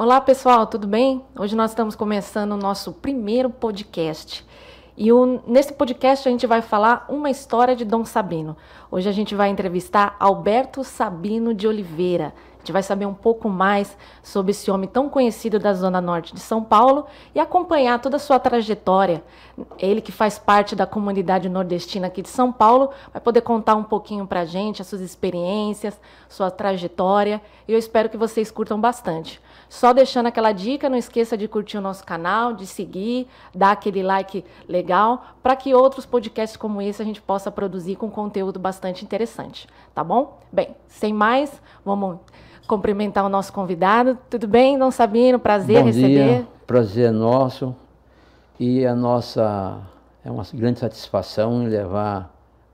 Olá pessoal, tudo bem? Hoje nós estamos começando o nosso primeiro podcast. Nesse podcast a gente vai falar uma história de Dom Sabino. Hoje a gente vai entrevistar Alberto Sabino de Oliveira. A gente vai saber um pouco mais sobre esse homem tão conhecido da Zona Norte de São Paulo e acompanhar toda a sua trajetória. Ele que faz parte da comunidade nordestina aqui de São Paulo, vai poder contar um pouquinho pra gente as suas experiências, sua trajetória, e eu espero que vocês curtam bastante. Só deixando aquela dica, não esqueça de curtir o nosso canal, de seguir, dar aquele like legal, para que outros podcasts como esse a gente possa produzir com conteúdo bastante interessante, tá bom? Bem, sem mais, vamos cumprimentar o nosso convidado. Tudo bem, Dom Sabino? Prazer receber. Dia, prazer nosso. E é uma grande satisfação em levar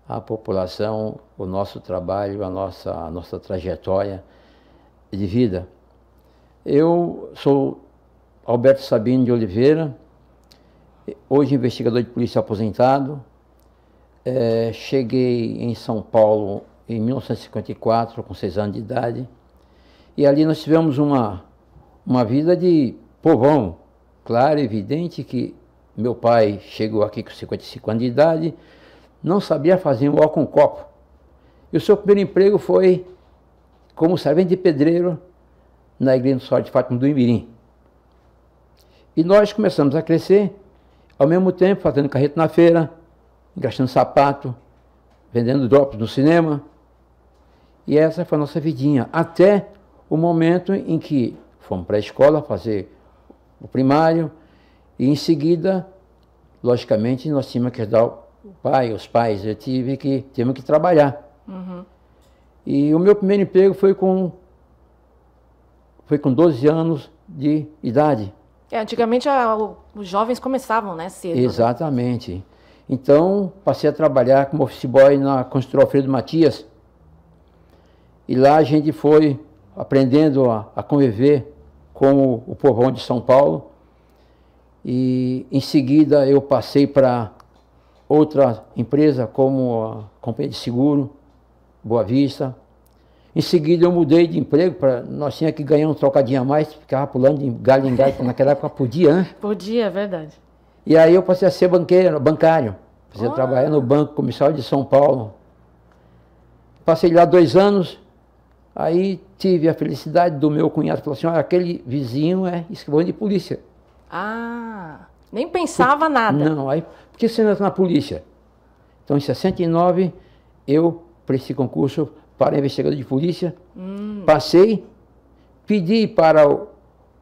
à população o nosso trabalho, a nossa trajetória de vida. Eu sou Alberto Sabino de Oliveira, hoje investigador de polícia aposentado. Cheguei em São Paulo em 1954, com 6 anos de idade. E ali nós tivemos uma vida de povão. Claro, evidente que meu pai chegou aqui com 55 anos de idade, não sabia fazer um álcool com copo. E o seu primeiro emprego foi como servente de pedreiro na igreja do Sol de Fátima do Imirim. E nós começamos a crescer, ao mesmo tempo fazendo carreto na feira, gastando sapato, vendendo drops no cinema. E essa foi a nossa vidinha, até o momento em que fomos para a escola fazer o primário, e em seguida, logicamente, nós tínhamos que ajudar os pais, tínhamos que trabalhar. Uhum. E o meu primeiro emprego foi com 12 anos de idade. Antigamente os jovens começavam, né, cedo. Exatamente. Né? Então, passei a trabalhar como office boy na construtora Alfredo Matias. E lá a gente foi aprendendo a conviver com o povão de São Paulo. E em seguida eu passei para outra empresa, como a Companhia de Seguro, Boa Vista. Em seguida eu mudei de emprego, nós tínhamos que ganhar um trocadinho a mais, ficava pulando de galho em galho, naquela época podia, né? Podia, é verdade. E aí eu passei a ser bancário, passei a trabalhar no Banco Comercial de São Paulo. Passei lá 2 anos, aí tive a felicidade do meu cunhado, falou assim, olha, aquele vizinho é escrivão de polícia. Ah, nem pensava nada. Não, aí, por que você não entra na polícia? Então em 69 eu prestei concurso para investigador de polícia, passei, pedi para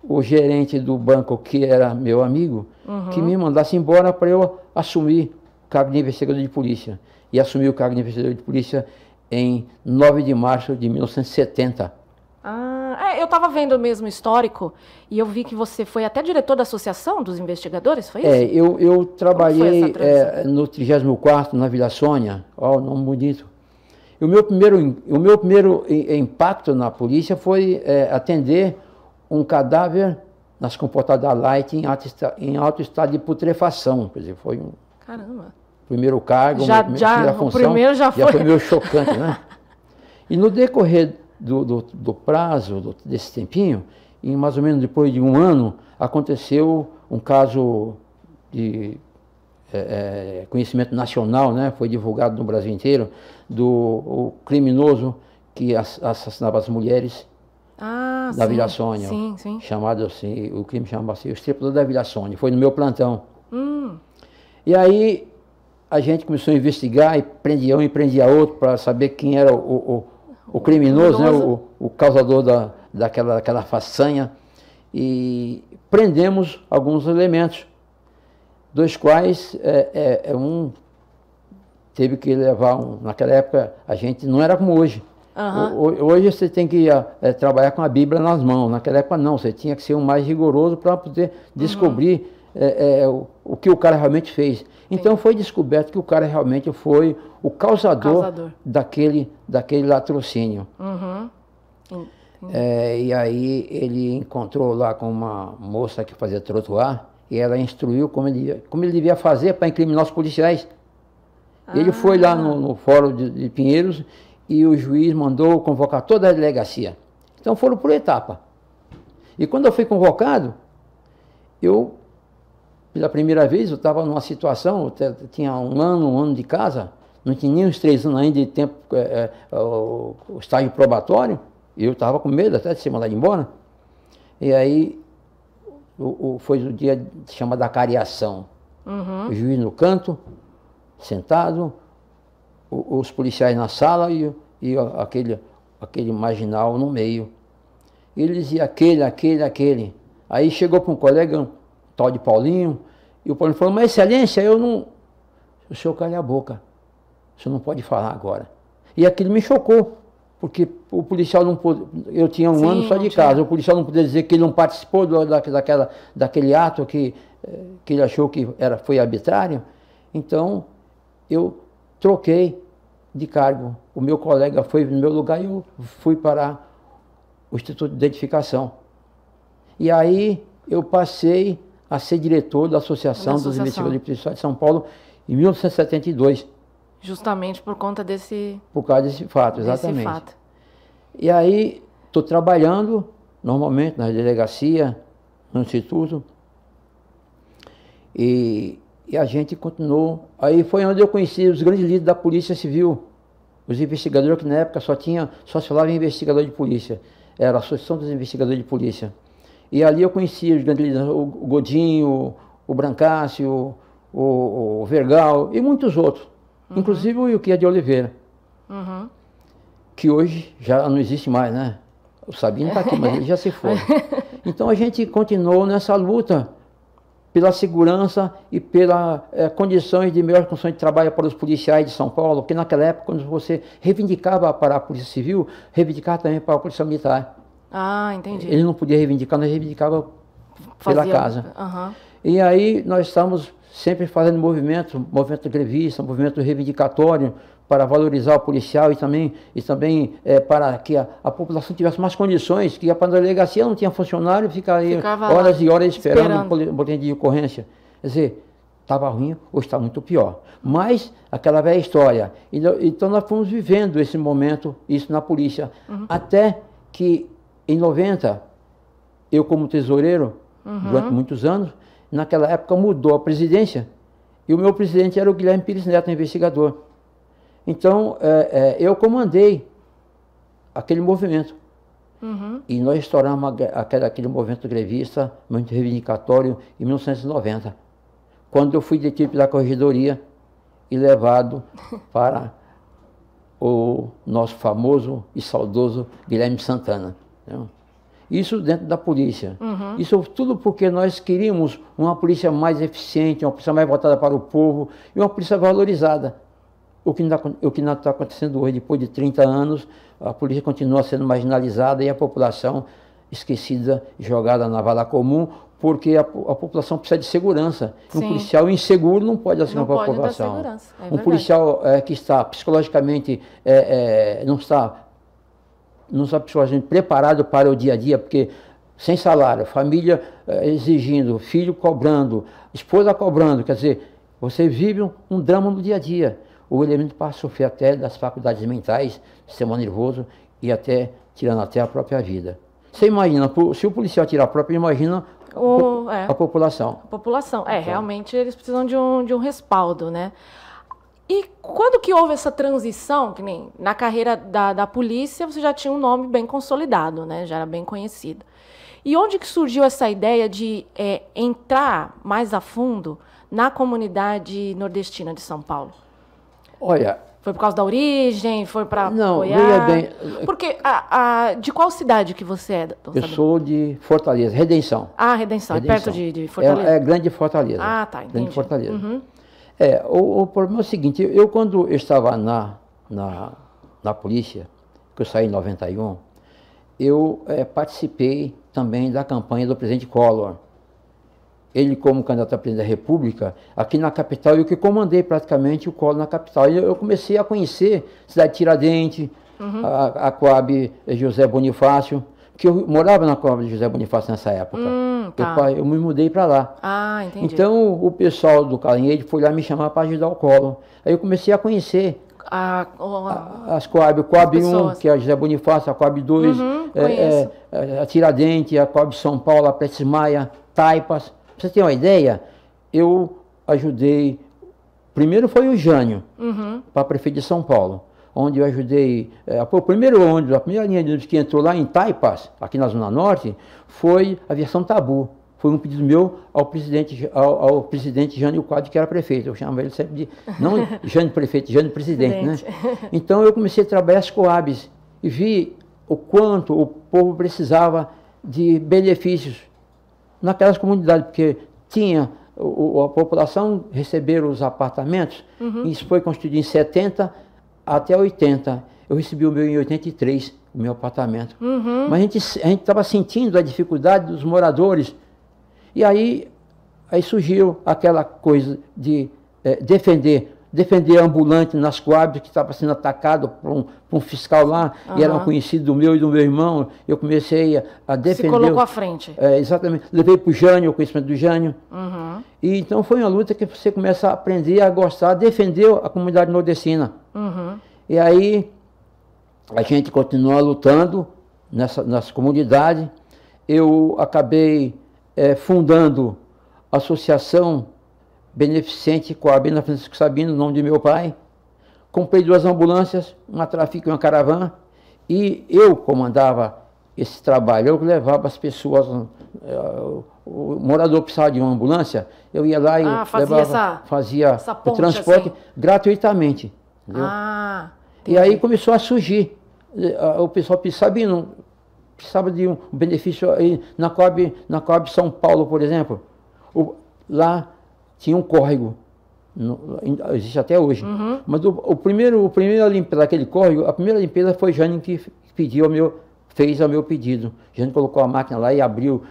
o gerente do banco, que era meu amigo, que me mandasse embora para eu assumir o cargo de investigador de polícia. E assumi o cargo de investigador de polícia em 9 de março de 1970. Eu estava vendo o mesmo histórico e eu vi que você foi até diretor da Associação dos Investigadores, foi isso? Eu trabalhei no 34º, na Vila Sônia, ó, nome bonito. E o meu primeiro impacto na polícia foi atender um cadáver nas comportadas da Light em alto estado de putrefação. Quer dizer, foi um primeiro cargo, primeira função, o primeiro já foi meio chocante, né? E no decorrer do prazo, desse tempinho, e mais ou menos depois de 1 ano, aconteceu um caso de conhecimento nacional, né? Foi divulgado no Brasil inteiro, o criminoso que assassinava as mulheres da Vila Sônia. Sim. Chamado assim, o crime chamava-se o Estripador da Vila Sônia, foi no meu plantão. E aí a gente começou a investigar e prendia um e prendia outro para saber quem era o criminoso, né? o causador daquela façanha. E prendemos alguns elementos, dos quais um teve que levar naquela época a gente não era como hoje. Hoje você tem que trabalhar com a Bíblia nas mãos, naquela época não, você tinha que ser mais rigoroso para poder descobrir o que o cara realmente fez. Então foi descoberto que o cara realmente foi o causador. daquele latrocínio. E aí ele encontrou lá com uma moça que fazia trotuar, e ela instruiu como ele devia fazer para incriminar os policiais. Ele foi lá no fórum de Pinheiros e o juiz mandou convocar toda a delegacia. Então foram por etapa. E quando eu fui convocado, pela primeira vez, eu estava numa situação, eu tinha um ano de casa, não tinha nem uns 3 anos ainda de tempo, o estágio probatório, e eu estava com medo até de ser mandado embora. E aí, foi o dia chamado da cariação. O juiz no canto, sentado, os policiais na sala e aquele marginal no meio. E ele dizia aquele. Aí chegou para um colega, um tal de Paulinho, e o Paulinho falou, mas excelência, o senhor calha a boca, o senhor não pode falar agora. E aquilo me chocou, porque o policial não pôde, eu tinha um ano só de casa, o policial não podia dizer que ele não participou daquele ato que ele achou que foi arbitrário. Então, eu troquei de cargo. O meu colega foi no meu lugar e eu fui para o Instituto de Identificação. E aí eu passei a ser diretor da Associação dos Investigadores de Polícia de São Paulo em 1972. Justamente por conta desse... Por causa desse fato, exatamente. E aí estou trabalhando normalmente na delegacia, no Instituto, e a gente continuou. Aí foi onde eu conheci os grandes líderes da Polícia Civil, os investigadores, que na época só se falava em investigador de polícia, era a Associação dos Investigadores de Polícia. E ali eu conheci os grandes líderes, o Godinho, o Brancácio, o Vergal e muitos outros, inclusive o Ilquia de Oliveira, que hoje já não existe mais, né? O Sabino está aqui, mas ele já se foi. Então a gente continuou nessa luta pela segurança e pelas condições de melhores condições de trabalho para os policiais de São Paulo, porque naquela época, quando você reivindicava para a Polícia Civil, reivindicava também para a Polícia Militar. Ah, entendi. Ele não podia reivindicar, nós reivindicava pela casa. E aí nós estamos sempre fazendo movimento grevista, movimento reivindicatório, para valorizar o policial e também para que a população tivesse mais condições, que a delegacia não tinha funcionário, ficava horas e horas esperando o boletim de ocorrência. Quer dizer, estava ruim, hoje está muito pior. Mas aquela velha história. Então nós fomos vivendo esse momento, isso na polícia, até que em 90, eu como tesoureiro, durante muitos anos, naquela época mudou a presidência, e o meu presidente era o Guilherme Pires Neto, investigador. Então, eu comandei aquele movimento. E nós estouramos aquele movimento grevista, muito reivindicatório, em 1990, quando eu fui detido pela corregedoria e levado para o nosso famoso e saudoso Guilherme Santana. Isso dentro da polícia. Isso tudo porque nós queríamos uma polícia mais eficiente, uma polícia mais voltada para o povo e uma polícia valorizada. O que não está acontecendo hoje, depois de 30 anos, a polícia continua sendo marginalizada e a população esquecida, jogada na vala comum, porque a população precisa de segurança. Sim. Um policial inseguro não pode assegurar para a população. Um policial que está psicologicamente, não está psicologicamente preparado para o dia a dia, porque sem salário, família exigindo, filho cobrando, esposa cobrando, quer dizer, você vive um drama no dia a dia. O elemento passa a sofrer até das faculdades mentais, sistema nervoso e até tirando até a própria vida. Você imagina, se o policial tirar a própria, imagina a população. A população, realmente eles precisam de um respaldo, né? E quando que houve essa transição, que nem na carreira da polícia, você já tinha um nome bem consolidado, né? Já era bem conhecido. E onde que surgiu essa ideia de entrar mais a fundo na comunidade nordestina de São Paulo? Olha... Foi por causa da origem? Foi para apoiar? Veja bem... Porque de qual cidade que você é? Eu sou de Fortaleza, Redenção. Ah, Redenção. É perto de Fortaleza? É Grande Fortaleza. Ah, tá, entendi. Grande Fortaleza. O problema é o seguinte, quando eu estava na polícia, que eu saí em 91, eu participei também da campanha do presidente Collor. Ele, como candidato a presidente da República, aqui na capital, eu que comandei praticamente o Collor na capital. Eu comecei a conhecer a cidade de Tiradentes, a Coab José Bonifácio, porque eu morava na Coab José Bonifácio nessa época. Eu me mudei para lá. Ah, entendi. Então, o pessoal do Calanhede foi lá me chamar para ajudar o Collor. Aí eu comecei a conhecer As Coab, o Coab 1, pessoas. que é a José Bonifácio, a Coab 2, Conheço. a Tiradentes, a Coab São Paulo, a Prestes Maia, Taipas. Pra você ter uma ideia, eu ajudei, primeiro foi o Jânio, para prefeito de São Paulo, onde eu ajudei, o primeiro ônibus, a primeira linha de ônibus que entrou lá em Taipas, aqui na Zona Norte, foi a versão Tabu. Foi um pedido meu ao presidente Jânio Quadro, que era prefeito. Eu chamava ele sempre de, não Jânio prefeito, Jânio presidente, né? Então eu comecei a trabalhar as Coabs e vi o quanto o povo precisava de benefícios naquelas comunidades, porque tinha a população receberam os apartamentos, e isso foi construído em 70 até 80. Eu recebi o meu em 83, o meu apartamento. Mas a gente estava sentindo a dificuldade dos moradores. E aí surgiu aquela coisa de defender ambulante nas Coabs, que estava sendo atacado por um fiscal lá, e era um conhecido do meu e do meu irmão. Eu comecei a defender. Se colocou à frente. Exatamente. Levei para o Jânio, o conhecimento do Jânio. E então foi uma luta que você começa a aprender a gostar, defender a comunidade nordestina. E aí a gente continua lutando nessa comunidade. Eu acabei fundando a Associação Beneficente Coab na Francisco Sabino, no nome de meu pai. Comprei 2 ambulâncias, uma Trafic e uma Caravan, e eu comandava esse trabalho. Eu levava as pessoas, o morador precisava de uma ambulância, eu ia lá e fazia o transporte assim, gratuitamente. E aí começou a surgir. O pessoal Sabino precisava de um benefício aí na Coab São Paulo, por exemplo. Lá tinha um córrego, existe até hoje. Mas o primeiro limpeza daquele córrego, a primeira limpeza foi Jânio que fez o meu pedido. Jânio colocou a máquina lá e abriu,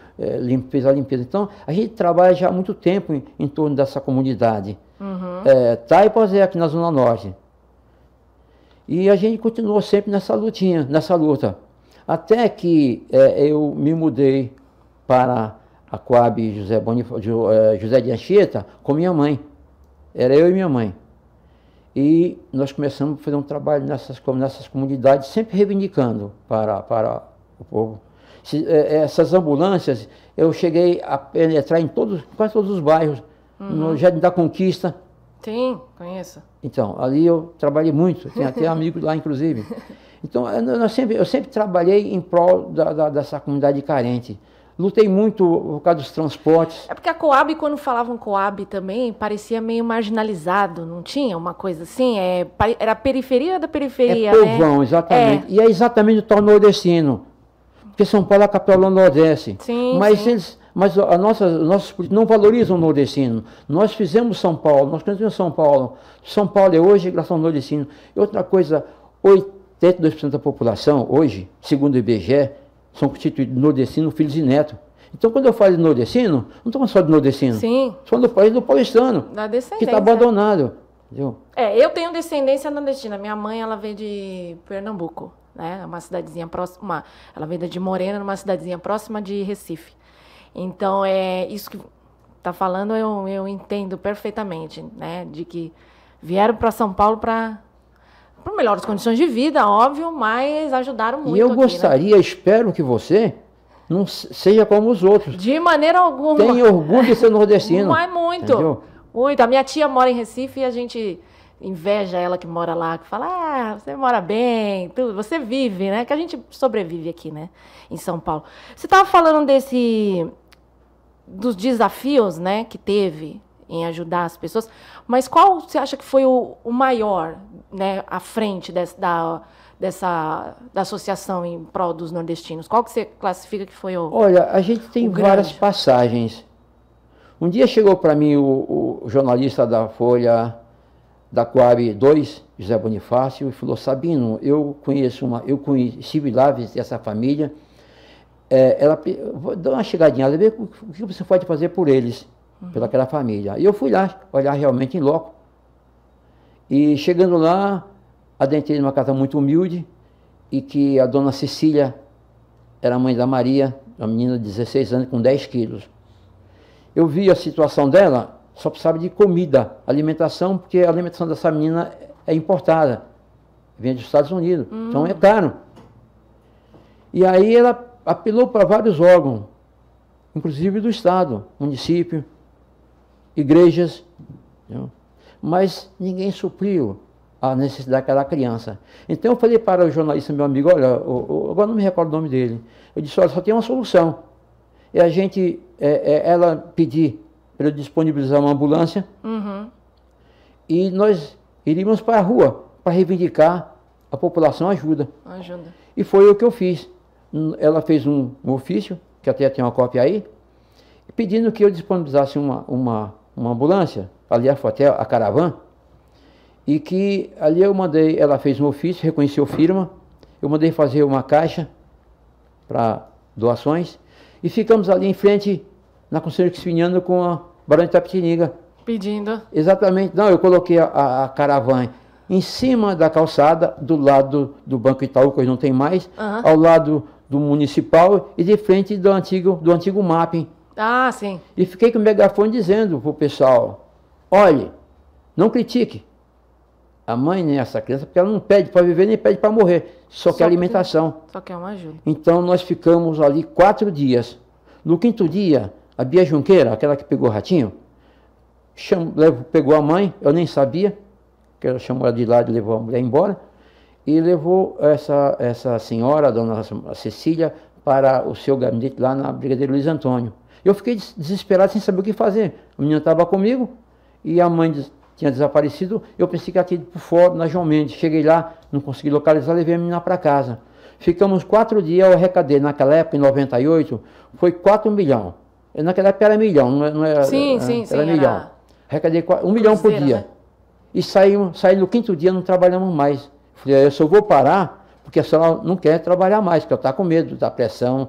fez a limpeza. Então, a gente trabalha já há muito tempo em torno dessa comunidade. Taipas é aqui na Zona Norte. E a gente continuou sempre nessa luta. Até que eu me mudei para a Coab José de Anchieta com minha mãe. Era eu e minha mãe. E nós começamos a fazer um trabalho nessas comunidades, sempre reivindicando para o povo. Essas ambulâncias, eu cheguei a penetrar em quase todos os bairros, no Jardim da Conquista. Sim, conheço. Então, ali eu trabalhei muito, tem até amigos lá, inclusive. Então, eu sempre trabalhei em prol dessa comunidade carente. Lutei muito por causa dos transportes. É porque a Coab, quando falavam Coab também, parecia meio marginalizado, não tinha uma coisa assim? Era a periferia da periferia, povão, né? Exatamente. E é exatamente o tal nordestino. Porque São Paulo é a capital do Nordeste. Sim, mas nossos políticos não valorizam o nordestino. Nós fizemos São Paulo, nós construímos São Paulo. São Paulo é hoje graças ao nordestino. E outra coisa, 82% da população hoje, segundo o IBGE, são constituídos de nordestino, filhos e netos. Então, quando eu falo de nordestino, não estou falando só de nordestino. Sim. Sou do país do paulistano, da descendência, que está abandonado. Entendeu? Eu tenho descendência nordestina. Minha mãe, ela veio de Pernambuco, né? Uma cidadezinha próxima. Ela veio de Morena, numa cidadezinha próxima de Recife. Então, isso que está falando, eu entendo perfeitamente, né? De que vieram para São Paulo para melhores condições de vida, óbvio, mas ajudaram muito. E eu aqui, gostaria, né? espero que você não seja como os outros. De maneira alguma. Tem orgulho de ser nordestino. Mas muito. Entendeu? Muito. A minha tia mora em Recife e a gente inveja ela que mora lá, que fala, você mora bem, tudo, você vive, né? Que a gente sobrevive aqui, né? Em São Paulo. Você estava falando dos desafios, né, que teve em ajudar as pessoas, mas qual você acha que foi o maior, né, à frente da associação em prol dos nordestinos? Qual que você classifica que foi o Olha, a gente tem várias passagens. Um dia chegou para mim o jornalista da Folha, da Coab 2, José Bonifácio, e falou, Sabino, eu estive lá, visitei essa família, vou dar uma chegadinha, ver o que você pode fazer por eles, pelaquela família. E eu fui lá, olhar realmente em loco. E chegando lá, adentrei numa casa muito humilde, e que a dona Cecília era mãe da Maria, uma menina de 16 anos com 10 quilos. Eu vi a situação dela, só precisava de comida, alimentação, porque a alimentação dessa menina é importada, vem dos Estados Unidos, então é caro. E aí ela apelou para vários órgãos, inclusive do Estado, município, igrejas, entendeu? Mas ninguém supriu a necessidade daquela criança. Então eu falei para o jornalista, meu amigo, olha, agora não me recordo o nome dele, eu disse, olha, só tem uma solução. E a gente, ela pedir para eu disponibilizar uma ambulância, e nós iríamos para a rua para reivindicar a população ajuda. E foi o que eu fiz. Ela fez um ofício, que até tem uma cópia aí, pedindo que eu disponibilizasse uma ambulância, aliás, foi até a caravana, e que ali eu mandei, ela fez um ofício, reconheceu firma, eu mandei fazer uma caixa para doações, e ficamos ali em frente, na Conselheiro Crispiniano, com a Barão de Itapetininga. Pedindo. Exatamente. Não, eu coloquei a caravana em cima da calçada, do lado do Banco Itaú, que hoje não tem mais, ao lado do Municipal e de frente do antigo mapping. Ah, sim. E fiquei com o megafone dizendo para o pessoal, olhe, não critique a mãe nem essa criança, porque ela não pede para viver nem pede para morrer, só quer alimentação. Só quer uma ajuda. Então nós ficamos ali 4 dias. No 5º dia, a Bia Junqueira, aquela que pegou o ratinho, pegou a mãe, eu nem sabia, que ela chamou ela de lá e levou a mulher embora, e levou essa senhora, a dona Cecília, para o seu gabinete lá na Brigadeiro Luiz Antônio. Eu fiquei desesperado sem saber o que fazer. A menina estava comigo e a mãe tinha desaparecido. Eu pensei que ela tinha ido por fora, na João Mendes. Cheguei lá, não consegui localizar, levei a menina para casa. Ficamos 4 dias, eu arrecadei, naquela época, em 98, foi 4 milhões. Naquela época era milhão, não era... Sim, era milhão. Arrecadei 1 milhão por dia. Né? E saí no 5º dia, não trabalhamos mais. Falei, eu só vou parar porque a senhora não quer trabalhar mais, porque eu está com medo da pressão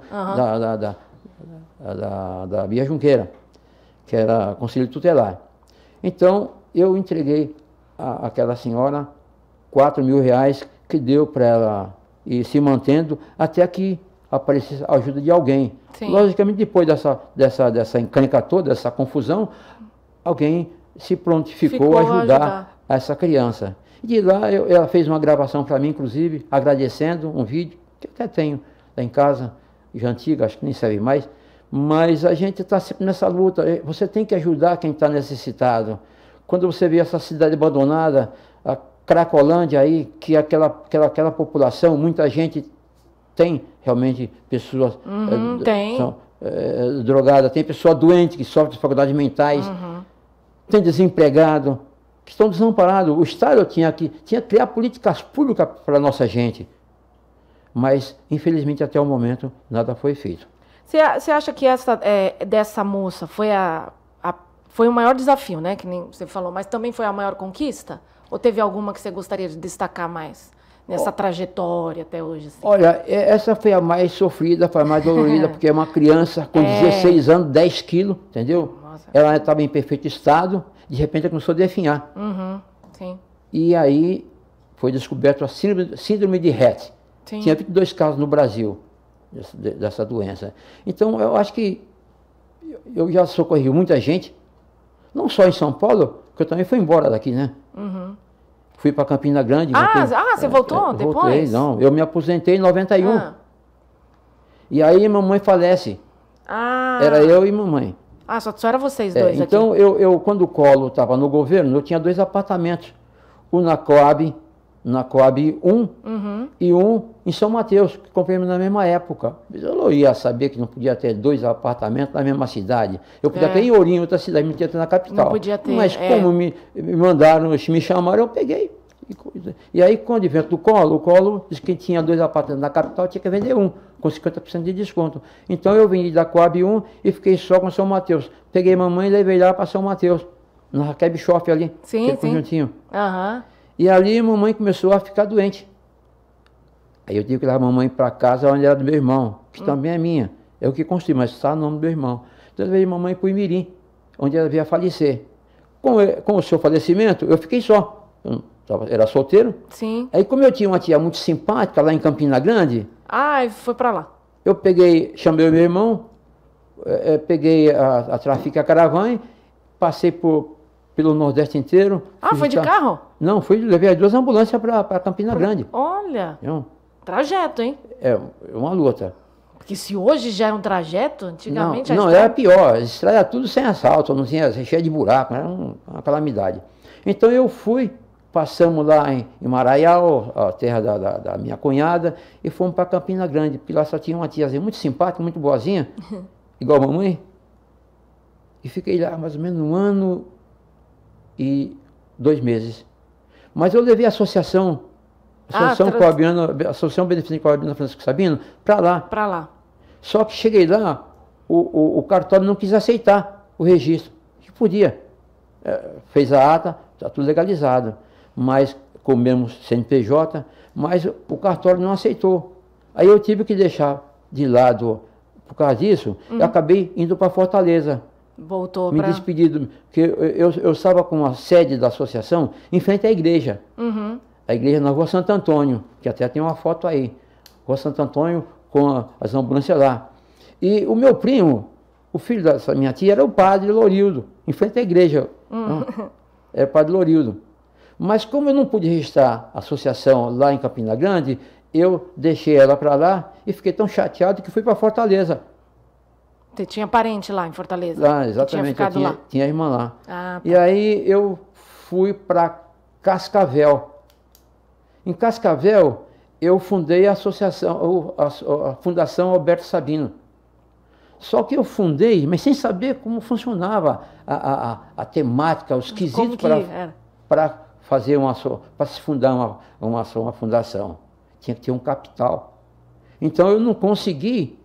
da Bia Junqueira, que era conselheiro tutelar. Então, eu entreguei àquela senhora 4 mil reais que deu para ela ir se mantendo até que aparecesse a ajuda de alguém. Sim. Logicamente, depois dessa encrenca toda, dessa confusão, alguém se prontificou a ajudar essa criança. E de lá, ela fez uma gravação para mim, inclusive, agradecendo, um vídeo, que até tenho lá em casa, já antigo, acho que nem serve mais, mas a gente está sempre nessa luta. Você tem que ajudar quem está necessitado. Quando você vê essa cidade abandonada, a Cracolândia aí, que aquela população, muita gente tem realmente pessoas drogadas, tem pessoa doente que sofre de dificuldades mentais, tem desempregado, que estão desamparados. O Estado tinha que criar políticas públicas para a nossa gente. Mas, infelizmente, até o momento, nada foi feito. Você acha que dessa moça foi o maior desafio, né? Que nem você falou, mas também foi a maior conquista? Ou teve alguma que você gostaria de destacar mais nessa trajetória até hoje? Assim? Olha, essa foi a mais sofrida, foi a mais dolorida, porque é uma criança com 16 anos, 10 quilos, entendeu? Nossa. Ela estava em perfeito estado, de repente ela começou a definhar. Sim. E aí foi descoberto a síndrome de Rett. Sim. Tinha 22 casos no Brasil dessa doença. Então, eu acho que eu já socorri muita gente, não só em São Paulo, porque eu também fui embora daqui, né? Fui para Campina Grande. Você voltou depois? Voltei, não. Eu me aposentei em 91. E aí mamãe falece. Era eu e mamãe. Só era vocês dois então, aqui. eu quando o Collor estava no governo, eu tinha 2 apartamentos. Um na Coab 1 e um em São Mateus, que comprei na mesma época. Eu não ia saber que não podia ter 2 apartamentos na mesma cidade. Eu podia ter em Ourinho, outra cidade, não podia ter na capital. Não podia ter, mas como me mandaram, me chamaram, eu peguei. E aí, com o advento do Collor, o Collor disse que tinha 2 apartamentos na capital, tinha que vender um, com 50% de desconto. Então eu vendi da Coab 1 e fiquei só com São Mateus. Peguei mamãe e levei lá para São Mateus, na Raquel Shop ali, sim. Conjuntinho. E ali a mamãe começou a ficar doente. Aí eu tive que levar a mamãe para casa onde era do meu irmão, que também é minha. É o que construí, mas está no nome do meu irmão. Então eu levei a mamãe para o Imirim, onde ela veio a falecer. Com o seu falecimento, eu fiquei só. Eu era solteiro. Sim. Aí como eu tinha uma tia muito simpática lá em Campina Grande... foi para lá. Eu chamei o meu irmão, peguei a Trafica Caravana, passei por pelo Nordeste inteiro. Ah, foi de carro? Não, levei as 2 ambulâncias para Campina Grande. Olha, trajeto, hein? É uma luta. Porque se hoje já é um trajeto, antigamente... Não, era pior. A estrada era tudo sem asfalto, não tinha, cheio de buraco, era uma calamidade. Então eu fui, passamos lá em Maraial, a terra da minha cunhada, e fomos para Campina Grande, porque lá só tinha uma tiazinha muito simpática, muito boazinha, igual a mamãe. E fiquei lá mais ou menos 1 ano e 2 meses. Mas eu levei a Associação Beneficente Coabiana Francisco Sabino para lá. Para lá. Só que cheguei lá, o cartório não quis aceitar o registro, que podia. Fez a ata, está tudo legalizado. Mas, comemos CNPJ, mas o cartório não aceitou. Aí eu tive que deixar de lado, por causa disso, eu acabei indo para Fortaleza. Voltou me despedido, porque eu estava com a sede da associação em frente à igreja. A igreja na Rua Santo Antônio, que até tem uma foto aí. Rua Santo Antônio com as ambulâncias lá. E o meu primo, o filho dessa minha tia, era o padre Lorildo, em frente à igreja. Era o padre Lorildo. Mas como eu não pude registrar a associação lá em Campina Grande, eu deixei ela para lá e fiquei tão chateado que fui para Fortaleza. Você tinha parente lá em Fortaleza? Lá, exatamente, tinha irmã lá. Ah, tá. E aí eu fui para Cascavel. Em Cascavel, eu fundei a associação, a Fundação Alberto Sabino. Só que eu fundei, mas sem saber como funcionava a temática, os quesitos para fazer para se fundar uma fundação. Tinha que ter um capital. Então eu não consegui.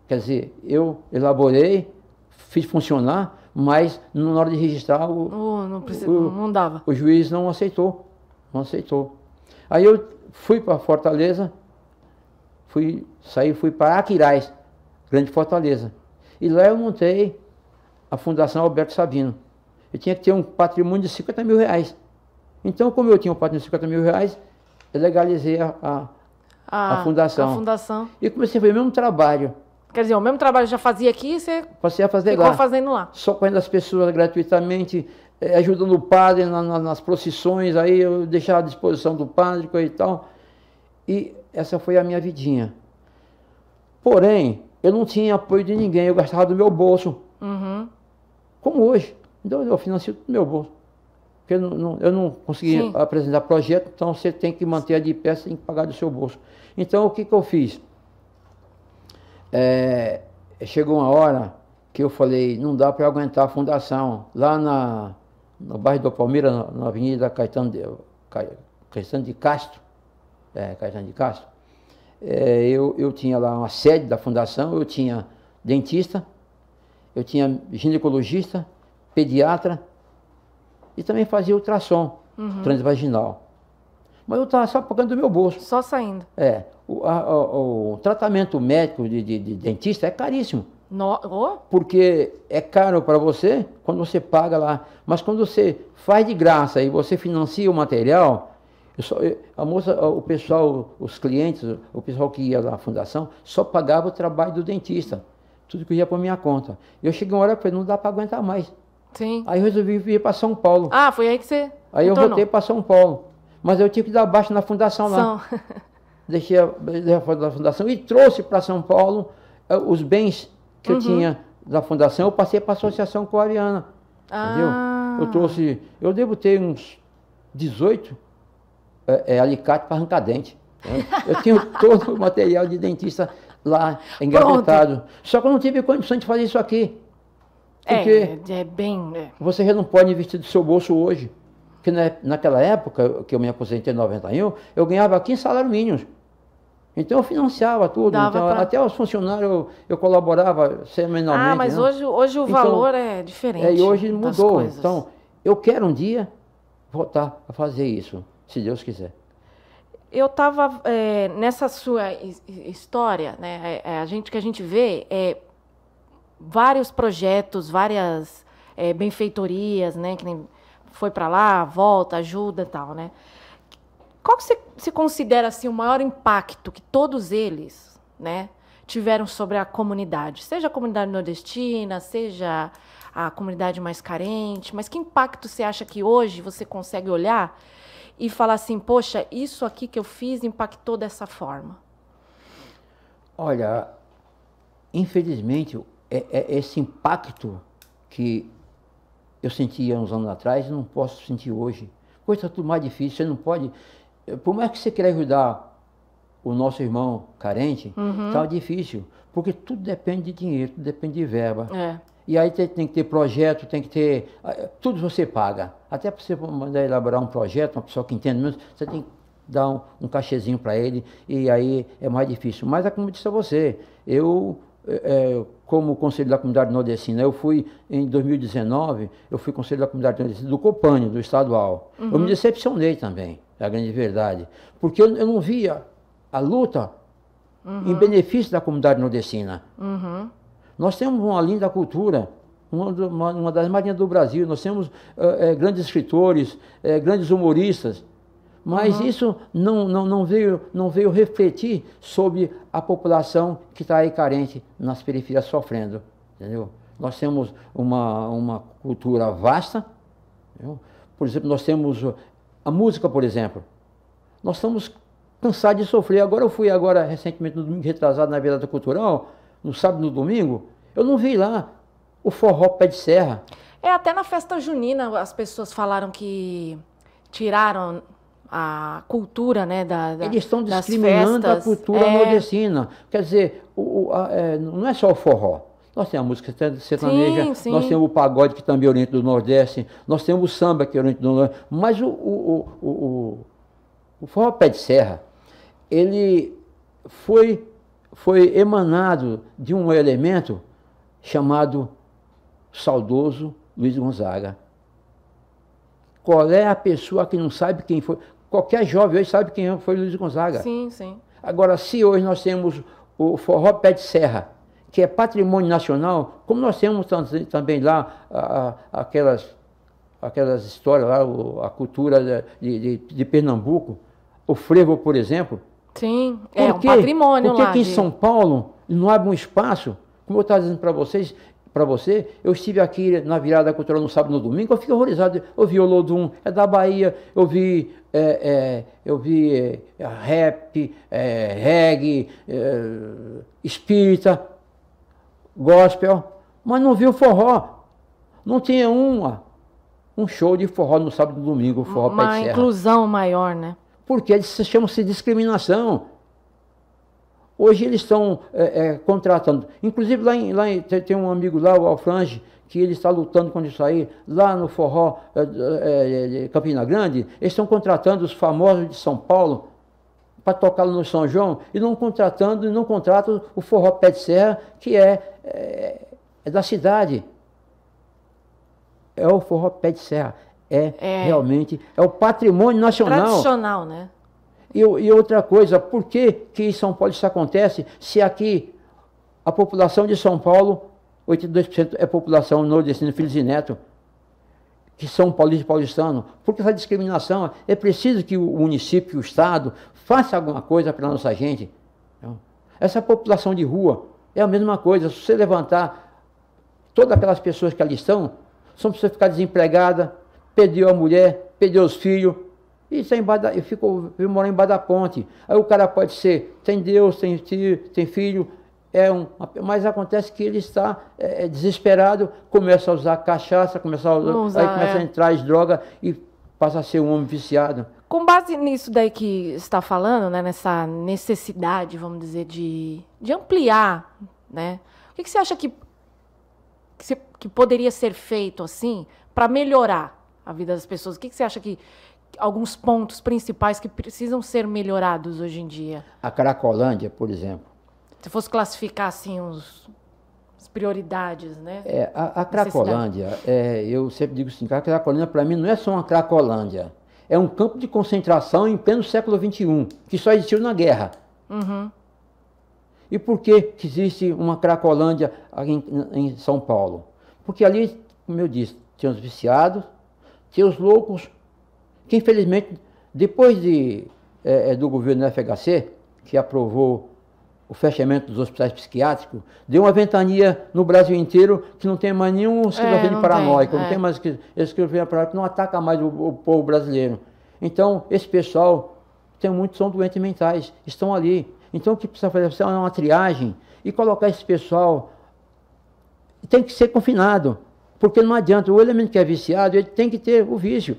Quer dizer, eu elaborei, fiz funcionar, mas na hora de registrar não dava. O juiz não aceitou. Aí eu fui para Fortaleza, fui para Aquiraz, Grande Fortaleza. E lá eu montei a Fundação Alberto Sabino. Eu tinha que ter um patrimônio de 50 mil reais. Então, como eu tinha um patrimônio de 50 mil reais, eu legalizei a fundação. A fundação. E comecei a fazer o mesmo trabalho. Quer dizer, o mesmo trabalho que já fazia aqui, você passei a fazer ficou fazendo lá. Socorrendo as pessoas gratuitamente, ajudando o padre nas procissões, aí eu deixava à disposição do padre e tal. E essa foi a minha vidinha. Porém, eu não tinha apoio de ninguém, eu gastava do meu bolso. Como hoje. Então eu financio do meu bolso. Porque eu não consegui apresentar projeto, então você tem que manter a de pé, você tem que pagar do seu bolso. Então o que eu fiz? Chegou uma hora que eu falei, não dá para aguentar a fundação. Lá no bairro do Palmeiras, na Avenida Caetano de Castro, eu tinha lá uma sede da fundação, eu tinha dentista, eu tinha ginecologista, pediatra e também fazia ultrassom transvaginal. Mas eu estava só pagando do meu bolso. Só saindo. O tratamento médico de dentista é caríssimo. Oh. Porque é caro para você quando você paga lá. Mas quando você faz de graça e você financia o material, o pessoal, os clientes, o pessoal que ia na fundação, só pagava o trabalho do dentista. Tudo que ia para minha conta. Eu cheguei uma hora e falei, não dá para aguentar mais. Sim. Aí eu resolvi vir para São Paulo. Ah, foi aí que você Aí eu voltei para São Paulo. Mas eu tive que dar baixa na fundação lá. Deixei a fundação e trouxe para São Paulo os bens que eu tinha da fundação. Eu passei para a Associação Coariana. Entendeu? Eu trouxe, eu devo ter uns 18 alicates para arrancar dente. Eu tinha todo o material de dentista lá engavetado. Só que eu não tive condições de fazer isso aqui. Porque você já não pode investir do seu bolso hoje. Porque naquela época, que eu me aposentei em 91, eu ganhava 15 salários mínimos. Então eu financiava tudo. Então, até os funcionários eu colaborava semanalmente. Ah, mas hoje o valor é diferente. E hoje mudou. Então, eu quero um dia voltar a fazer isso, se Deus quiser. Eu estava nessa sua história, né? Que a gente vê vários projetos, várias benfeitorias, né? Que nem foi para lá, volta, ajuda e tal, né? Qual que você considera assim, o maior impacto que todos eles, né, tiveram sobre a comunidade? Seja a comunidade nordestina, seja a comunidade mais carente, mas que impacto você acha que hoje você consegue olhar e falar assim, poxa, isso aqui que eu fiz impactou dessa forma? Olha, infelizmente, esse impacto que eu sentia uns anos atrás, não posso sentir hoje. Hoje está tudo mais difícil, você não pode... Por mais que você queira ajudar o nosso irmão carente, está difícil, porque tudo depende de dinheiro, tudo depende de verba. E aí tem que ter projeto, tem que ter... Tudo você paga. Até para você mandar elaborar um projeto, uma pessoa que entende mesmo, você tem que dar um cachezinho para ele, e aí é mais difícil. Mas, como eu disse a você, eu... como conselho da comunidade nordestina, eu fui, em 2019, eu fui conselho da comunidade nordestina do Copânio, do estadual. Eu me decepcionei também, é a grande verdade, porque eu não via a luta em benefício da comunidade nordestina. Nós temos uma linda cultura, uma das mais lindas do Brasil, nós temos grandes escritores, grandes humoristas, mas isso não veio refletir sobre a população que está aí carente, nas periferias sofrendo, entendeu? Nós temos uma cultura vasta, entendeu? Por exemplo, nós temos a música, por exemplo. Nós estamos cansados de sofrer. Eu fui recentemente, no domingo retrasado, na Virada Cultural, no sábado e no domingo, eu não vi lá o forró pé de serra. Até na festa junina as pessoas falaram que tiraram a cultura, né, eles estão discriminando a cultura nordestina. Quer dizer, não é só o forró. Nós temos a música sertaneja, nós temos o pagode, que também é oriente do Nordeste, nós temos o samba, que é oriente do Nordeste, mas o forró pé de serra, ele foi emanado de um elemento chamado saudoso Luiz Gonzaga. Qual é a pessoa que não sabe quem foi? Qualquer jovem hoje sabe quem foi Luiz Gonzaga. Sim, sim. Agora, se hoje nós temos o forró pé de serra, que é patrimônio nacional, como nós temos também lá aquelas histórias lá, a cultura de Pernambuco, o frevo, por exemplo. Sim, é um patrimônio lá. Porque aqui em São Paulo não abre um espaço, como eu estava dizendo para você, eu estive aqui na Virada Cultural no sábado e no domingo, eu fiquei horrorizado. Eu vi o Olodum, é da Bahia, eu vi rap, reggae, espírita, gospel, mas não vi o forró. Não tinha um show de forró no sábado e no domingo, o forró pé de serra. Uma inclusão maior, né? Porque chama-se discriminação. Hoje eles estão contratando. Inclusive tem um amigo lá, o Alfrange, que ele está lutando contra isso aí. Lá no forró de Campina Grande, eles estão contratando os famosos de São Paulo para tocar no São João e não contratam o forró pé de serra, que é da cidade. É o forró pé de serra. Realmente, é o patrimônio nacional. Tradicional, né? E outra coisa, por que em São Paulo isso acontece, se aqui a população de São Paulo, 82% é população nordestina, filhos e netos, que são paulistas e paulistanos? Porque essa discriminação, é preciso que o município, o Estado, faça alguma coisa para a nossa gente. Essa população de rua é a mesma coisa. Se você levantar todas aquelas pessoas que ali estão, são pessoas que ficam desempregadas, perdeu a mulher, perdeu os filhos, e eu moro embaixo da ponte. Aí o cara pode ser, tem Deus, tem tio, tem filho, mas acontece que ele está desesperado, começa a usar cachaça, começa a entrar em droga e passa a ser um homem viciado. Com base nisso daí que você está falando, né, nessa necessidade, vamos dizer, de ampliar, né? O que você acha que poderia ser feito assim para melhorar a vida das pessoas? O que você acha que alguns pontos principais que precisam ser melhorados hoje em dia? A Cracolândia, por exemplo. Se fosse classificar assim as prioridades, né? A Cracolândia, eu sempre digo assim, que a Cracolândia para mim não é só uma Cracolândia, é um campo de concentração em pleno século XXI, que só existiu na guerra. E por que existe uma Cracolândia aqui em São Paulo? Porque ali, como eu disse, tinha os viciados, tinha os loucos, que infelizmente, depois do governo do FHC, que aprovou o fechamento dos hospitais psiquiátricos, deu uma ventania no Brasil inteiro que não tem mais nenhum esquizofrênico paranoico, não tem mais esquizofrenia paranoico, que não ataca mais o povo brasileiro. Então, esse pessoal, muitos são doentes mentais, estão ali. Então, o que precisa fazer é uma triagem e colocar esse pessoal, tem que ser confinado, porque não adianta, o elemento que é viciado, ele tem que ter o vício.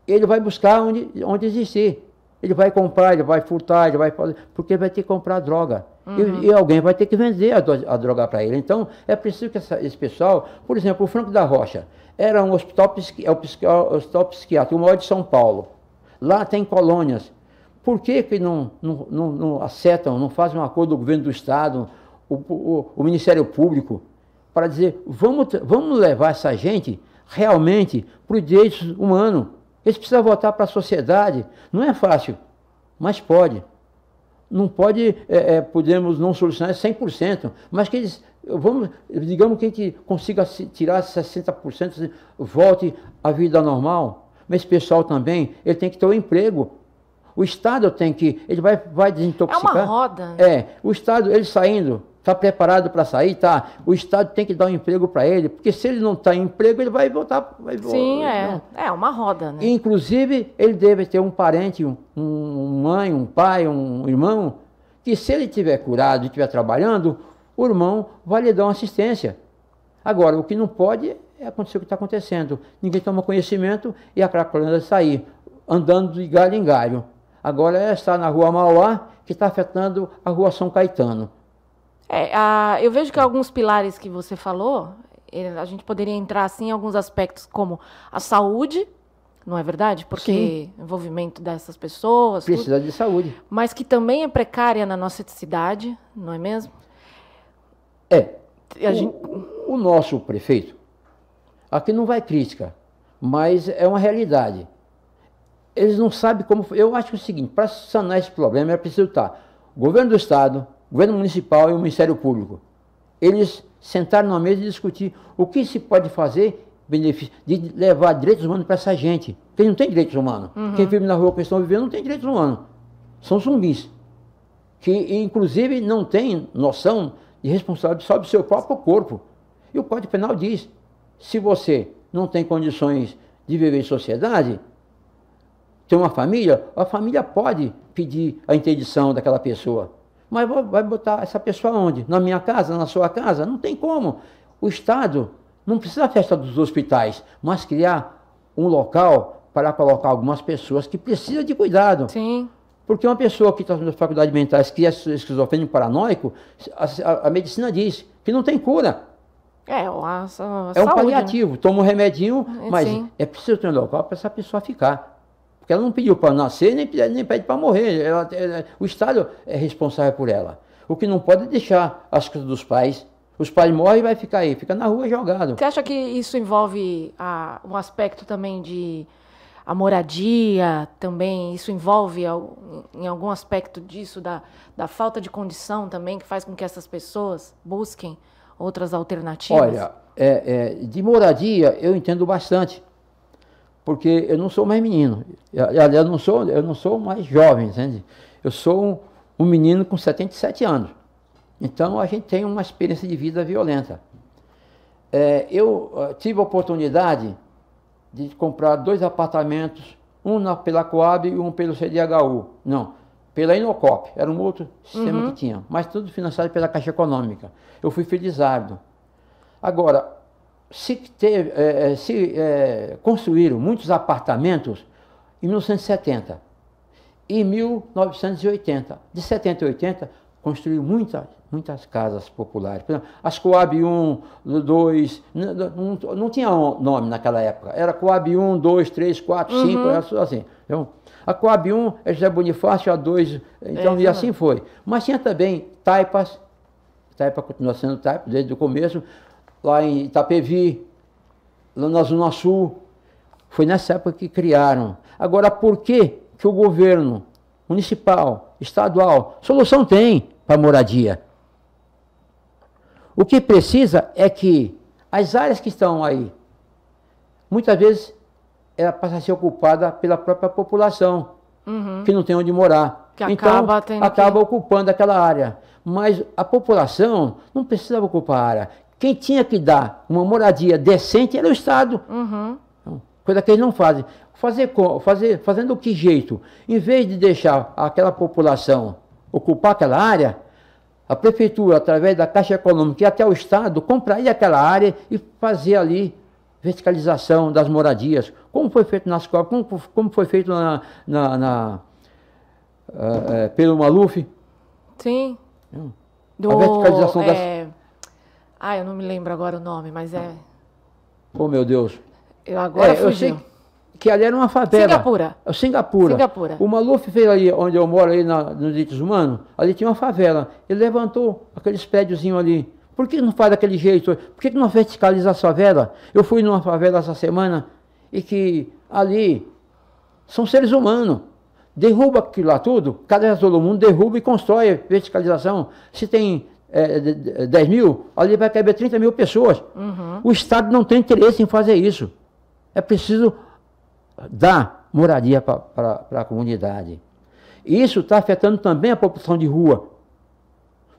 Ele vai buscar onde existir. Ele vai comprar, ele vai furtar, ele vai fazer, porque ele vai ter que comprar droga. E alguém vai ter que vender a droga para ele. Então, é preciso que esse pessoal, por exemplo, o Franco da Rocha, era um hospital psiquiátrico, o maior de São Paulo. Lá tem colônias. Por que não acertam, não fazem um acordo do governo do Estado, o Ministério Público, para dizer, vamos levar essa gente realmente para os direitos humanos. Eles precisam voltar para a sociedade. Não é fácil, mas pode. Não pode, podemos não solucionar 100%, mas que eles, digamos que a gente consiga tirar 60%, volte à vida normal. Mas esse pessoal também, ele tem que ter um emprego. O Estado ele vai desintoxicar. É uma roda. O Estado, ele saindo, está preparado para sair, tá? O Estado tem que dar um emprego para ele, porque se ele não está em emprego, ele vai voltar. Sim, é uma roda, né? Inclusive, ele deve ter um parente, mãe, um pai, um irmão, que se ele estiver curado e estiver trabalhando, o irmão vai lhe dar uma assistência. Agora, o que não pode é acontecer o que está acontecendo. Ninguém toma conhecimento e a cracolândia sair, andando de galho em galho. Agora está na rua Mauá, que está afetando a rua São Caetano. Eu vejo que alguns pilares que você falou, a gente poderia entrar assim, em alguns aspectos como a saúde, não é verdade? Porque o envolvimento dessas pessoas... Precisa de saúde. Mas que também é precária na nossa cidade, não é mesmo? O nosso prefeito, aqui não vai crítica, mas é uma realidade. Eles não sabem como... Eu acho que é o seguinte, para sanar esse problema é preciso estar o governo do Estado, o governo municipal e o Ministério Público. Eles sentaram numa mesa e discutir o que se pode fazer de levar direitos humanos para essa gente. Porque não tem direitos humanos. Quem vive na rua que estão vivendo não tem direitos humanos. São zumbis. Que, inclusive, não tem noção de responsabilidade sobre o seu próprio corpo. E o Código Penal diz, se você não tem condições de viver em sociedade, tem uma família, a família pode pedir a interdição daquela pessoa. Mas vai botar essa pessoa onde? Na minha casa, na sua casa? Não tem como. O Estado não precisa fechar dos hospitais, mas criar um local para colocar algumas pessoas que precisam de cuidado. Sim. Porque uma pessoa que está nas faculdades mentais, que é esquizofrênico paranoico, a medicina diz que não tem cura. É um paliativo. Né? Toma um remedinho, mas é preciso ter um local para essa pessoa ficar. Porque ela não pediu para nascer, nem pede para morrer. O Estado é responsável por ela. O que não pode é deixar as coisas dos pais. Os pais morrem e vai ficar aí, fica na rua jogado. Você acha que isso envolve um aspecto também de a moradia, também? Isso envolve em algum aspecto disso, da falta de condição também, que faz com que essas pessoas busquem outras alternativas? Olha, de moradia eu entendo bastante. Porque eu não sou mais menino. Aliás, eu não sou mais jovem, entende? Eu sou um menino com 77 anos. Então, a gente tem uma experiência de vida violenta. Eu tive a oportunidade de comprar 2 apartamentos, um pela Coab e um pelo CDHU. Não, pela Inocop. Era um outro sistema que tinha. Mas tudo financiado pela Caixa Econômica. Eu fui felizardo. Agora, construíram muitos apartamentos em 1970 e 1980. De 70 a 80, construíram muitas casas populares. Por exemplo, as Coab 1, 2, não tinha nome naquela época. Era Coab 1, 2, 3, 4, 5, era assim. Então, a Coab 1 é José Bonifácio, a 2, então, e assim foi. Mas tinha também Taipas, Taipa continua sendo Taipa desde o começo, lá em Itapevi, lá na Zona Sul. Foi nessa época que criaram. Agora, por que o governo municipal, estadual, solução tem para moradia? O que precisa é que as áreas que estão aí, muitas vezes, ela passa a ser ocupada pela própria população, que não tem onde morar. Que então, acaba ocupando aquela área. Mas a população não precisava ocupar a área. Quem tinha que dar uma moradia decente era o Estado. Uhum. Coisa que eles não fazem. Fazendo que jeito? Em vez de deixar aquela população ocupar aquela área, a prefeitura, através da Caixa Econômica e até o Estado, compraria aquela área e fazer ali verticalização das moradias, como foi feito nas escolas, como foi feito pelo Maluf. Sim. A verticalização das... eu não me lembro agora o nome, mas é... Oh, meu Deus. Eu sei que ali era uma favela. Singapura. O Maluf fez ali, onde eu moro, ali nos direitos humanos, ali tinha uma favela. Ele levantou aqueles prédiozinhos ali. Por que não faz daquele jeito? Por que não verticaliza a favela? Eu fui numa favela essa semana e que ali são seres humanos. Derruba aquilo lá tudo, cada vez todo mundo derruba e constrói verticalização. Se tem 10 mil, ali vai caber 30 mil pessoas. Uhum. O Estado não tem interesse em fazer isso. É preciso dar moradia para a comunidade. E isso está afetando também a população de rua.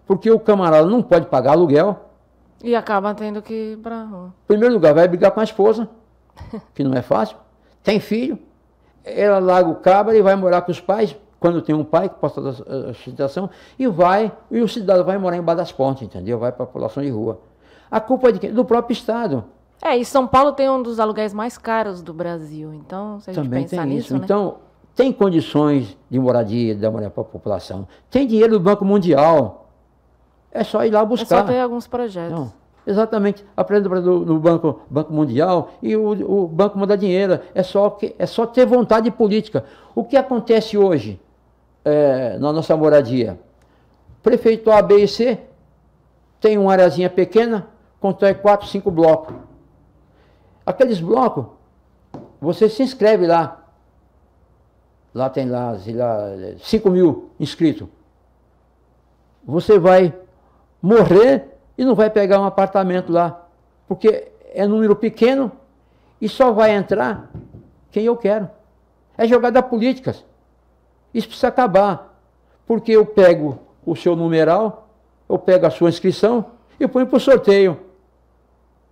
Porque o camarada não pode pagar aluguel. E acaba tendo que ir para a rua. Em primeiro lugar, vai brigar com a esposa, que não é fácil. Tem filho. Ela larga o cabra e vai morar com os pais, quando tem um pai que possa dar a sustentação, e o cidadão vai morar embaixo das pontes, entendeu? Vai para a população de rua. A culpa é de quem? Do próprio Estado. E São Paulo tem um dos aluguéis mais caros do Brasil, então, se a gente também pensar tem nisso, isso. né? Então, tem condições de moradia, de dar moradia para a população. Tem dinheiro do Banco Mundial. É só ir lá buscar. É só ter alguns projetos. Não, exatamente. Aprenda no Banco Mundial e o banco manda dinheiro. É só ter vontade política. O que acontece hoje na nossa moradia? Prefeito A, B e C tem uma areazinha pequena, constrói 4, 5 blocos. Aqueles blocos, você se inscreve lá. Lá tem 5 mil inscritos. Você vai morrer e não vai pegar um apartamento lá, porque é número pequeno e só vai entrar quem eu quero. É jogada política. Isso precisa acabar, porque eu pego o seu numeral, eu pego a sua inscrição e ponho para o sorteio.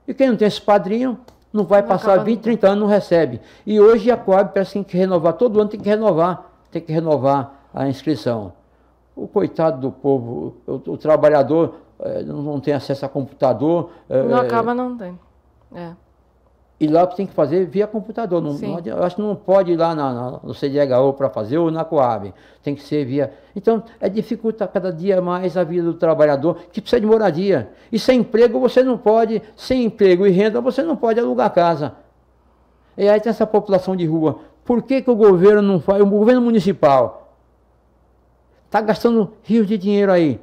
E quem não tem esse padrinho não vai passar 20, 30 anos, não recebe. E hoje a Coab parece que tem que renovar, todo ano tem que renovar a inscrição. O coitado do povo, o trabalhador não tem acesso a computador. Não tem. E lá tem que fazer via computador. Eu acho que não pode ir lá no CDHU para fazer ou na Coab. Tem que ser via... Então, dificulta cada dia mais a vida do trabalhador que precisa de moradia. E sem emprego você não pode, sem emprego e renda você não pode alugar casa. E aí tem essa população de rua. Por que o governo não faz? O governo municipal está gastando rios de dinheiro aí.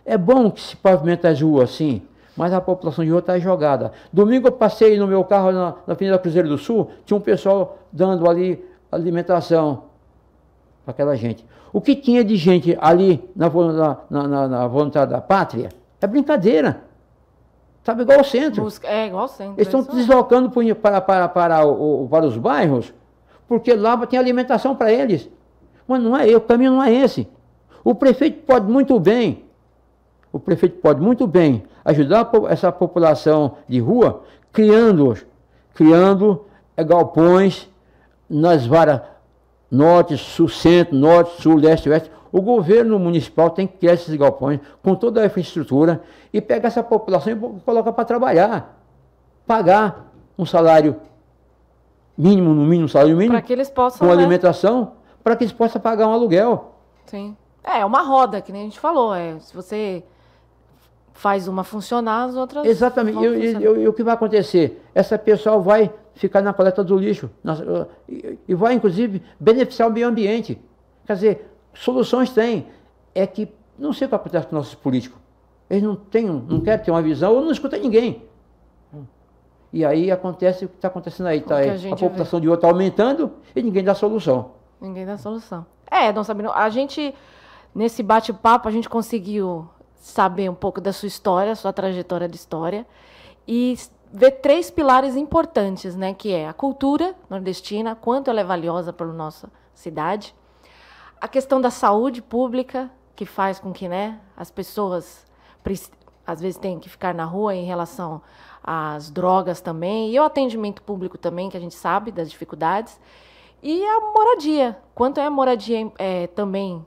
É bom que se pavimenta as ruas, sim, mas a população de rua está jogada. Domingo eu passei no meu carro na Avenida Cruzeiro do Sul, tinha um pessoal dando ali alimentação para aquela gente. O que tinha de gente ali na vontade da pátria é brincadeira. Sabe, igual ao centro. Igual ao centro. Eles estão deslocando para os bairros, porque lá tem alimentação para eles. Mas não é, o caminho não é esse. O prefeito pode muito bem ajudar essa população de rua, criando galpões nas varas norte, sul, centro, norte, sul, leste, oeste. O governo municipal tem que criar esses galpões com toda a infraestrutura e pegar essa população e colocar para trabalhar. Pagar um salário mínimo, no mínimo, salário mínimo, para que eles possam, com alimentação, para que eles possam pagar um aluguel. Sim. É uma roda, que nem a gente falou. Se você faz uma funcionar, as outras... Exatamente. E o que vai acontecer? Essa pessoa vai ficar na coleta do lixo e vai, inclusive, beneficiar o meio ambiente. Quer dizer, soluções tem. É que não sei o que acontece com nossos políticos. Eles não querem ter uma visão ou não escutam ninguém. E aí acontece o que está acontecendo aí. A população de rua está aumentando e ninguém dá solução. Ninguém dá solução. Dom Sabino, a gente, nesse bate-papo, a gente conseguiu saber um pouco da sua história, sua trajetória de história, e ver 3 pilares importantes, né? Que é a cultura nordestina, quanto ela é valiosa para a nossa cidade, a questão da saúde pública, que faz com que, né, as pessoas às vezes têm que ficar na rua em relação às drogas também, e o atendimento público também, que a gente sabe das dificuldades, e a moradia. Quanto a moradia também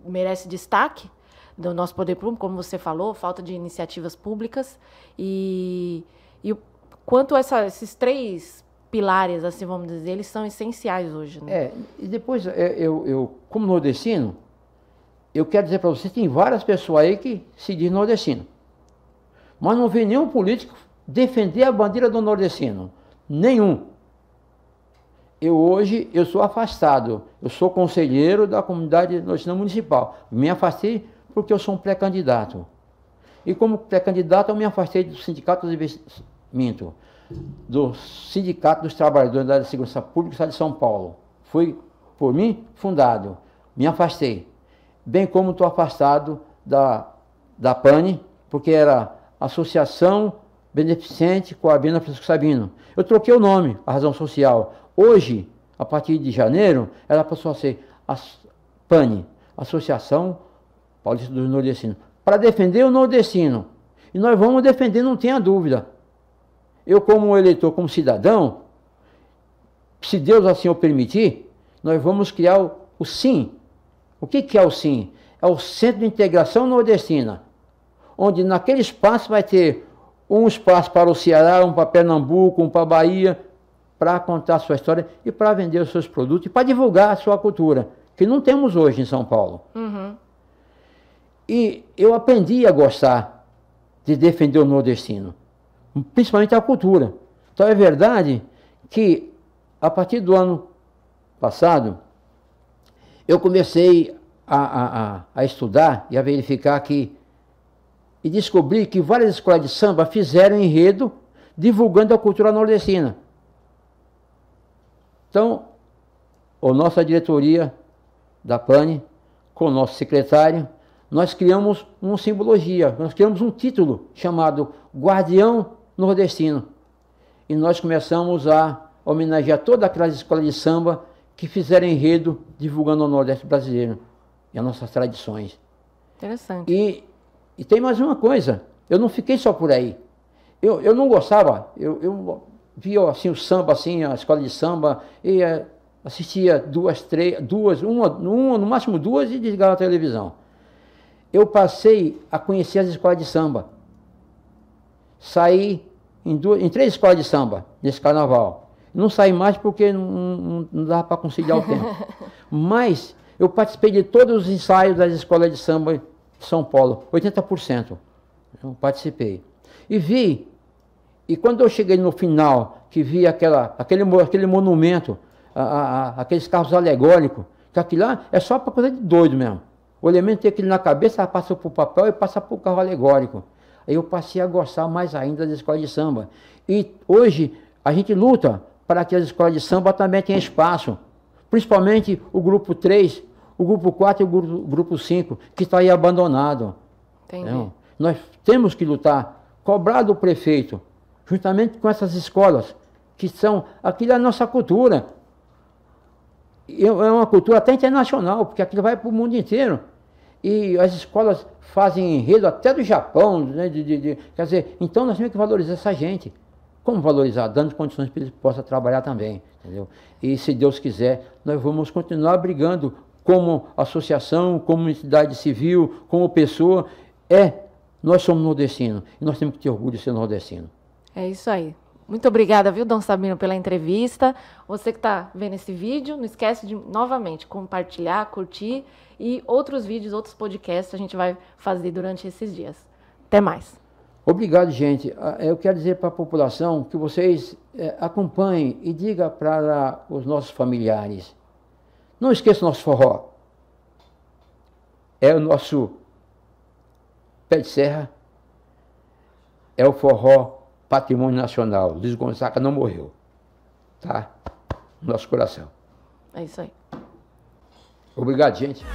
merece destaque do nosso poder público, como você falou, falta de iniciativas públicas, e o quanto esses 3 pilares, assim, vamos dizer, eles são essenciais hoje. Né? E depois, eu como nordestino, eu quero dizer para você, tem várias pessoas aí que se dizem nordestino, mas não vê nenhum político defender a bandeira do nordestino. Nenhum. Hoje eu sou afastado, eu sou conselheiro da comunidade nordestina municipal. Me afastei porque eu sou um pré-candidato. E como pré-candidato eu me afastei do Sindicato de Investimento, do Sindicato dos Trabalhadores da área de Segurança Pública do Estado de São Paulo. Foi por mim fundado. Me afastei. Bem como estou afastado da PANI, porque era Associação Beneficente Coabina Francisco Sabino. Eu troquei o nome, a razão social. Hoje, a partir de janeiro, ela passou a ser a PANI, Associação Paulista dos Nordestinos, para defender o nordestino. E nós vamos defender, não tenha dúvida. Eu, como eleitor, como cidadão, se Deus assim o permitir, nós vamos criar o SIM. O que é o SIM? É o Centro de Integração Nordestina, onde naquele espaço vai ter um espaço para o Ceará, um para Pernambuco, um para a Bahia, para contar a sua história e para vender os seus produtos e para divulgar a sua cultura, que não temos hoje em São Paulo. Uhum. E eu aprendi a gostar de defender o nordestino, principalmente a cultura. Então é verdade que a partir do ano passado eu comecei a estudar e a verificar e descobri que várias escolas de samba fizeram enredo divulgando a cultura nordestina. Então, a nossa diretoria da PANI, com o nosso secretário, nós criamos uma simbologia, nós criamos um título chamado Guardião Nordestino. E nós começamos a homenagear todas aquelas escolas de samba que fizeram enredo divulgando o Nordeste brasileiro e as nossas tradições. Interessante. E tem mais uma coisa, eu não fiquei só por aí. Eu não gostava, eu via assim, o samba, assim, a escola de samba, e assistia uma, no máximo 2 e desligava a televisão. Eu passei a conhecer as escolas de samba. Saí em 3 escolas de samba nesse carnaval. Não saí mais porque não dava para conciliar o tempo. Mas eu participei de todos os ensaios das escolas de samba de São Paulo, 80%. Eu participei. E quando eu cheguei no final, que vi aquele monumento, aqueles carros alegóricos, que aquilo lá é só para coisa de doido mesmo. O elemento tem aquilo na cabeça, passa para o papel e passa para o carro alegórico. Aí eu passei a gostar mais ainda das escolas de samba. E hoje a gente luta para que as escolas de samba também tenham espaço. Principalmente o grupo 3, o grupo 4 e o grupo 5, que está aí abandonado. Entendi. Então, nós temos que lutar, cobrar do prefeito, juntamente com essas escolas, que são, aquilo é a nossa cultura. É uma cultura até internacional, porque aquilo vai para o mundo inteiro. E as escolas fazem enredo até do Japão, né, quer dizer, então nós temos que valorizar essa gente. Como valorizar? Dando condições para eles possam trabalhar também, entendeu? E se Deus quiser, nós vamos continuar brigando como associação, como entidade civil, como pessoa. Nós somos nordestinos e nós temos que ter orgulho de ser nordestino. É isso aí. Muito obrigada, viu, Dom Sabino, pela entrevista. Você que está vendo esse vídeo, não esquece de, novamente, compartilhar, curtir e outros vídeos, outros podcasts a gente vai fazer durante esses dias. Até mais. Obrigado, gente. Eu quero dizer para a população que vocês acompanhem e digam para os nossos familiares. Não esqueça o nosso forró. É o nosso pé de serra. É o forró patrimônio nacional. Luiz Gonzaga não morreu. Tá? No nosso coração. É isso aí. Obrigado, gente.